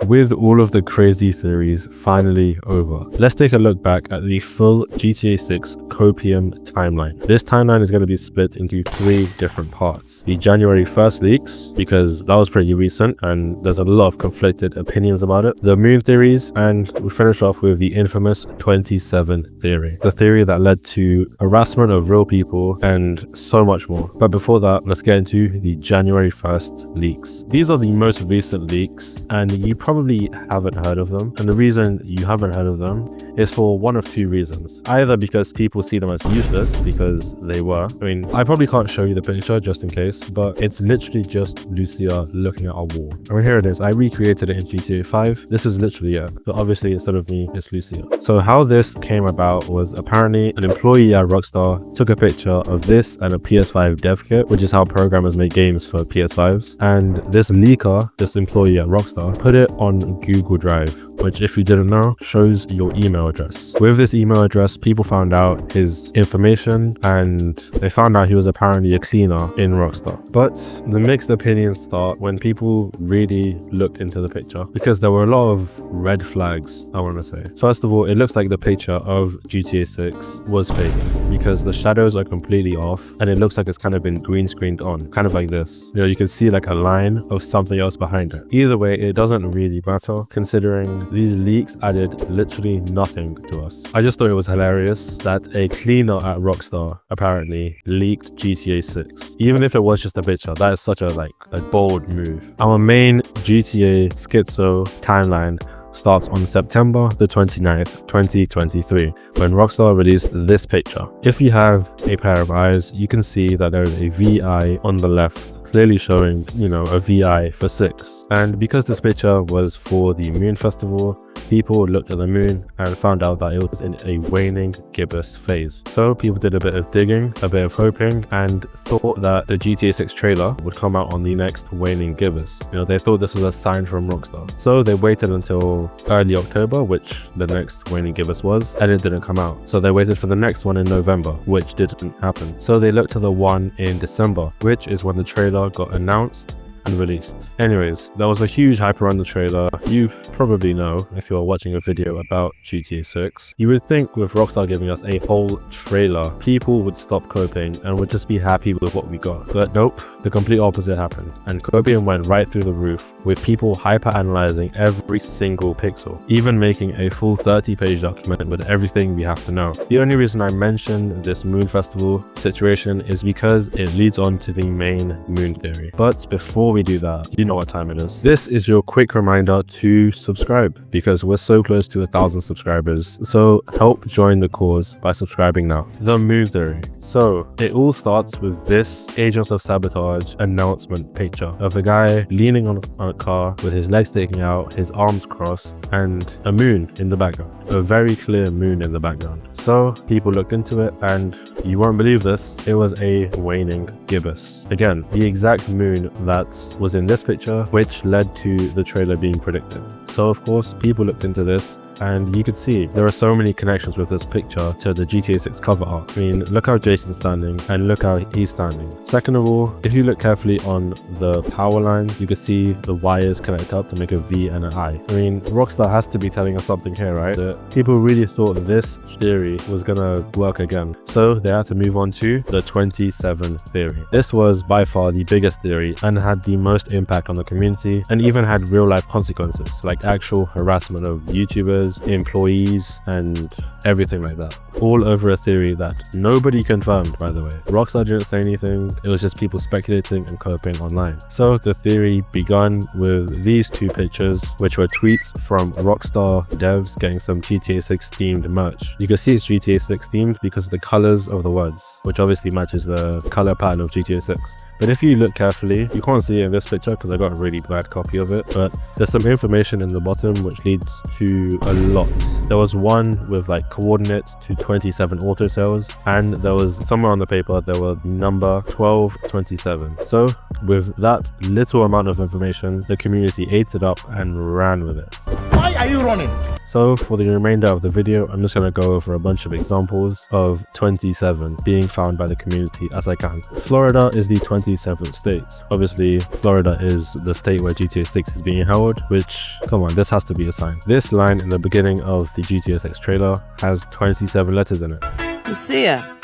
With all of the crazy theories finally over, let's take a look back at the full GTA 6 copeeeee timeline. This timeline is going to be split into 3 different parts. The January 1st leaks, because that was pretty recent and there's a lot of conflicted opinions about it. The moon theories, and we finish off with the infamous 27 theory. The theory that led to harassment of real people and so much more. But before that, let's get into the January 1st leaks. These are the most recent leaks and you probably haven't heard of them, and the reason you haven't heard of them is for one of 2 reasons. Either because people see them as useless, because they were. I mean, I probably can't show you the picture just in case, but it's literally just Lucia looking at a wall. I mean, here it is. I recreated it in GTA 5. This is literally it, but obviously instead of me, it's Lucia. So how this came about was apparently an employee at Rockstar took a picture of this and a PS5 dev kit, which is how programmers make games for PS5s, and this leaker, this employee at Rockstar, put it on Google Drive, which, if you didn't know, shows your email address. With this email address, people found out his information and they found out he was apparently a cleaner in Rockstar. But the mixed opinions start when people really looked into the picture, because there were a lot of red flags, I want to say. First of all, it looks like the picture of GTA 6 was fake, because the shadows are completely off and it looks like it's kind of been green screened on, kind of like this. You know, you can see like a line of something else behind it. Either way, it doesn't really matter, considering these leaks added literally nothing to us. I just thought it was hilarious that a cleaner at Rockstar apparently leaked GTA 6. Even if it was just a picture, that is such a bold move. Our main GTA schizo timeline starts on September the 29th, 2023, when Rockstar released this picture. If you have a pair of eyes, you can see that there is a VI on the left, clearly showing, you know, a VI for 6. And because this picture was for the Moon Festival, people looked at the moon and found out that it was in a waning gibbous phase. So people did a bit of digging, a bit of hoping, and thought that the GTA 6 trailer would come out on the next waning gibbous. You know, they thought this was a sign from Rockstar. So they waited until early October, which the next waning gibbous was, and it didn't come out. So they waited for the next one in November, which didn't happen. So they looked to the one in December, which is when the trailer got announced and released. Anyways, there was a huge hype around the trailer. You probably know, if you're watching a video about GTA 6, you would think with Rockstar giving us a whole trailer, people would stop coping and would just be happy with what we got. But nope, the complete opposite happened, and copeeeee went right through the roof, with people hyper-analyzing every single pixel, even making a full 30-page document with everything we have to know. The only reason I mention this Moon Festival situation is because it leads on to the main moon theory. But before we do that, you know what time it is. This is your quick reminder to subscribe, because we're so close to 1,000 subscribers. So help join the cause by subscribing now. The moon theory. So it all starts with this Agents of Sabotage announcement picture of a guy leaning on a car with his legs sticking out, his arms crossed, and a moon in the background. A very clear moon in the background. So people looked into it, and you won't believe this, it was a waning gibbous. Again, the exact moon that was in this picture, which led to the trailer being predicted. So of course, people looked into this, and you could see there are so many connections with this picture to the GTA 6 cover art. I mean, look how Jason's standing and look how he's standing. Second of all, if you look carefully on the power line, you can see the wires connect up to make a V and an I. I mean, Rockstar has to be telling us something here, right? That people really thought this theory was gonna work again. So they had to move on to the 27 theory. This was by far the biggest theory and had the most impact on the community, and even had real life consequences, like actual harassment of YouTubers, employees, and everything like that, all over a theory that nobody confirmed, by the way. Rockstar didn't say anything, it was just people speculating and coping online. So the theory began with these 2 pictures, which were tweets from Rockstar devs getting some GTA 6 themed merch. You can see it's GTA 6 themed because of the colors of the words, which obviously matches the color pattern of GTA 6. But if you look carefully, you can't see it in this picture because I got a really bad copy of it, but there's some information in the bottom which leads to a lot. There was one with like coordinates to 27 auto cells, and there was somewhere on the paper there was number 1227. So with that little amount of information, the community ate it up and ran with it. Why are you running? So for the remainder of the video, I'm just going to go over a bunch of examples of 27 being found by the community as I can. Florida is the 27th state. Obviously, Florida is the state where GTA 6 is being held, which, come on, this has to be a sign. This line in the beginning of the GTA 6 trailer has 27 letters in it. Lucia,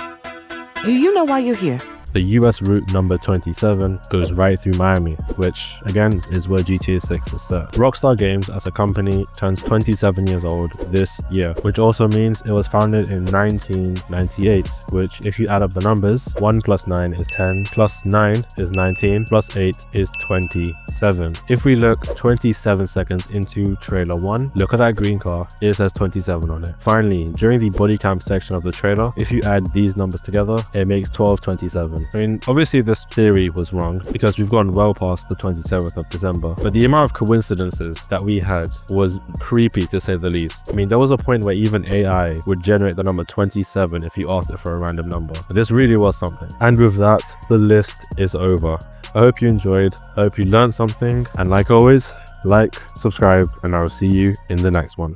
do you know why you're here? The US route number 27 goes right through Miami, which again is where GTA 6 is set. Rockstar Games as a company turns 27 years old this year, which also means it was founded in 1998, which if you add up the numbers, 1 plus 9 is 10, plus 9 is 19, plus 8 is 27. If we look 27 seconds into trailer 1, look at that green car, it says 27 on it. Finally, during the body cam section of the trailer, if you add these numbers together, it makes 1227. I mean, obviously this theory was wrong because we've gone well past the 27th of December, but the amount of coincidences that we had was creepy to say the least. I mean, there was a point where even AI would generate the number 27 if you asked it for a random number. This really was something. And with that, the list is over. I hope you enjoyed, I hope you learned something, and like always, like, subscribe, and I will see you in the next one.